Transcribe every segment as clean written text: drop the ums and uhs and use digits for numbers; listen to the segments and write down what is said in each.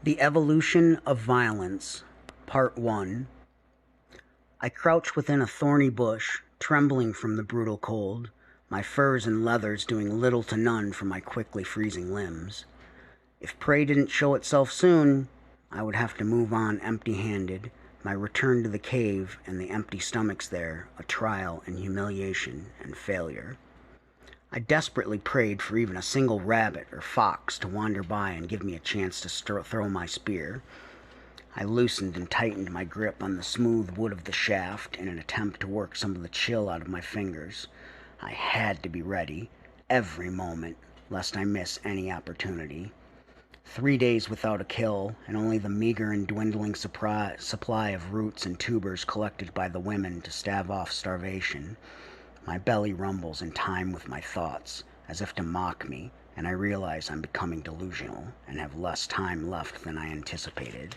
The Evolution of Violence, Part 1. I crouch within a thorny bush, trembling from the brutal cold, my furs and leathers doing little to none for my quickly freezing limbs. If prey didn't show itself soon, I would have to move on empty-handed, my return to the cave and the empty stomachs there a trial in humiliation and failure. I desperately prayed for even a single rabbit or fox to wander by and give me a chance to throw my spear. I loosened and tightened my grip on the smooth wood of the shaft in an attempt to work some of the chill out of my fingers. I had to be ready, every moment, lest I miss any opportunity. 3 days without a kill, and only the meager and dwindling supply of roots and tubers collected by the women to stave off starvation. My belly rumbles in time with my thoughts, as if to mock me, and I realize I'm becoming delusional and have less time left than I anticipated.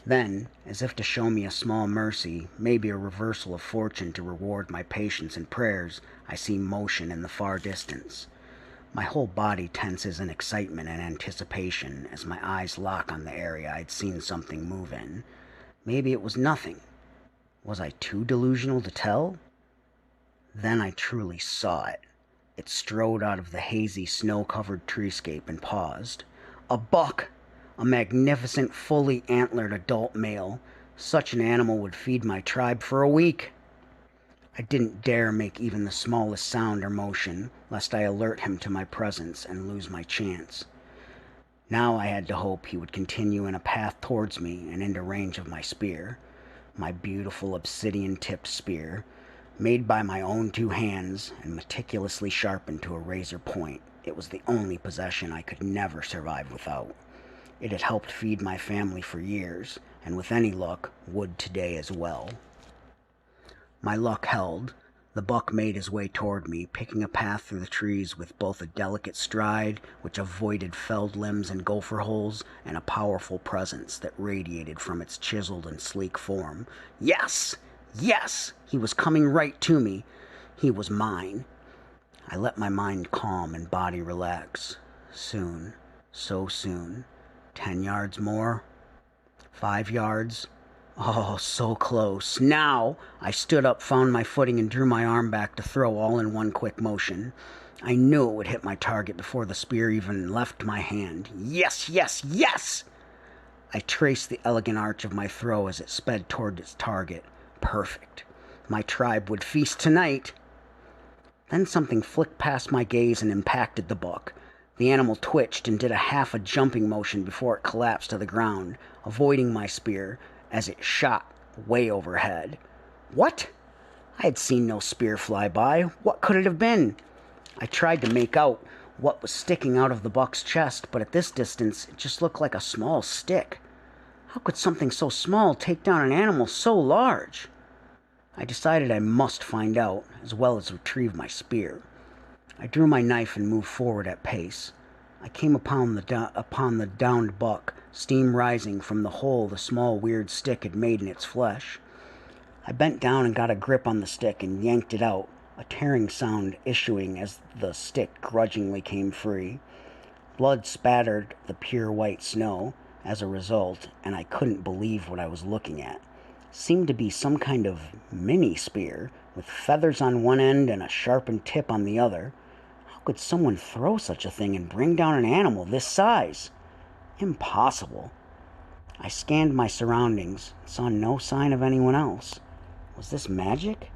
Then, as if to show me a small mercy, maybe a reversal of fortune to reward my patience and prayers, I see motion in the far distance. My whole body tenses in excitement and anticipation as my eyes lock on the area I'd seen something move in. Maybe it was nothing. Was I too delusional to tell? Then I truly saw it. It strode out of the hazy, snow-covered treescape and paused. A buck! A magnificent, fully antlered adult male. Such an animal would feed my tribe for a week. I didn't dare make even the smallest sound or motion, lest I alert him to my presence and lose my chance. Now I had to hope he would continue in a path towards me and into range of my spear. My beautiful obsidian-tipped spear, made by my own 2 hands and meticulously sharpened to a razor point. It was the only possession I could never survive without. It had helped feed my family for years, and with any luck, would today as well. My luck held. The buck made his way toward me, picking a path through the trees with both a delicate stride, which avoided felled limbs and gopher holes, and a powerful presence that radiated from its chiseled and sleek form. Yes! Yes! He was coming right to me. He was mine. I let my mind calm and body relax. Soon, so soon. 10 yards more. 5 yards. Oh, so close. Now! I stood up, found my footing, and drew my arm back to throw all in one quick motion. I knew it would hit my target before the spear even left my hand. Yes, yes, yes! I traced the elegant arch of my throw as it sped toward its target. Perfect. My tribe would feast tonight. Then something flicked past my gaze and impacted the buck. The animal twitched and did a jumping motion before it collapsed to the ground, avoiding my spear as it shot way overhead. What? I had seen no spear fly by. What could it have been? I tried to make out what was sticking out of the buck's chest, but at this distance it just looked like a small stick. How could something so small take down an animal so large? I decided I must find out, as well as retrieve my spear. I drew my knife and moved forward at pace. I came upon the downed buck, steam rising from the hole the small weird stick had made in its flesh. I bent down and got a grip on the stick and yanked it out, a tearing sound issuing as the stick grudgingly came free. Blood spattered the pure white snow as a result, and I couldn't believe what I was looking at. It seemed to be some kind of mini spear, with feathers on one end and a sharpened tip on the other. How could someone throw such a thing and bring down an animal this size? Impossible. I scanned my surroundings and saw no sign of anyone else. Was this magic?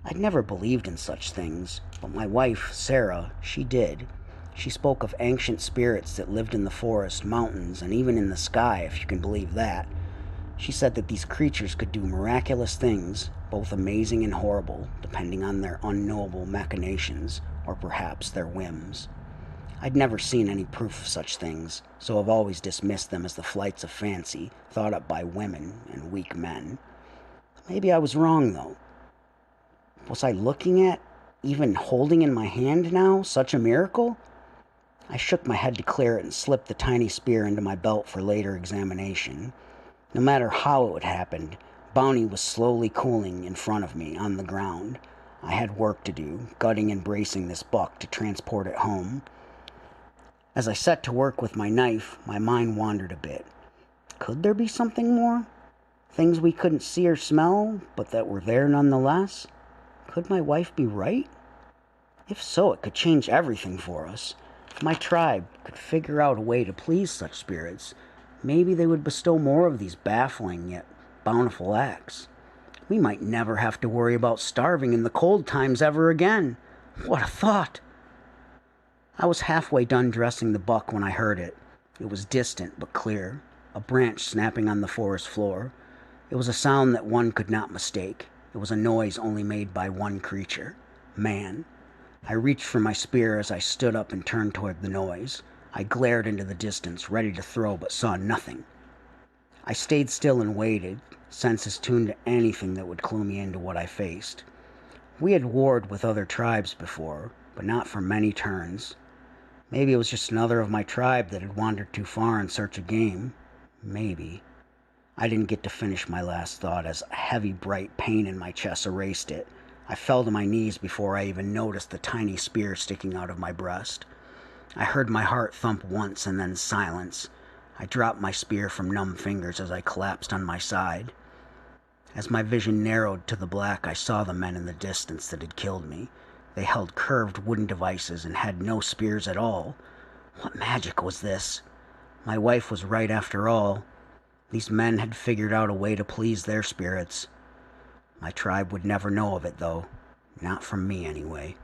I'd never believed in such things, but my wife, Sarah, she did. She spoke of ancient spirits that lived in the forest, mountains, and even in the sky, if you can believe that. She said that these creatures could do miraculous things, both amazing and horrible, depending on their unknowable machinations, or perhaps their whims. I'd never seen any proof of such things, so I've always dismissed them as the flights of fancy, thought up by women and weak men. Maybe I was wrong, though. Was I looking at, even holding in my hand now, such a miracle? I shook my head to clear it and slipped the tiny spear into my belt for later examination. No matter how it happened, Bounty was slowly cooling in front of me on the ground. I had work to do, gutting and bracing this buck to transport it home. As I set to work with my knife, my mind wandered a bit. Could there be something more? Things we couldn't see or smell, but that were there nonetheless? Could my wife be right? If so, it could change everything for us. If my tribe could figure out a way to please such spirits, maybe they would bestow more of these baffling yet bountiful acts. We might never have to worry about starving in the cold times ever again. What a thought! I was halfway done dressing the buck when I heard it. It was distant but clear, a branch snapping on the forest floor. It was a sound that one could not mistake. It was a noise only made by one creature, man. I reached for my spear as I stood up and turned toward the noise. I glared into the distance, ready to throw, but saw nothing. I stayed still and waited, senses tuned to anything that would clue me into what I faced. We had warred with other tribes before, but not for many turns. Maybe it was just another of my tribe that had wandered too far in search of game. Maybe. I didn't get to finish my last thought as a heavy, bright pain in my chest erased it. I fell to my knees before I even noticed the tiny spear sticking out of my breast. I heard my heart thump once and then silence. I dropped my spear from numb fingers as I collapsed on my side. As my vision narrowed to the black, I saw the men in the distance that had killed me. They held curved wooden devices and had no spears at all. What magic was this? My wife was right after all. These men had figured out a way to please their spirits. My tribe would never know of it, though. Not from me, anyway.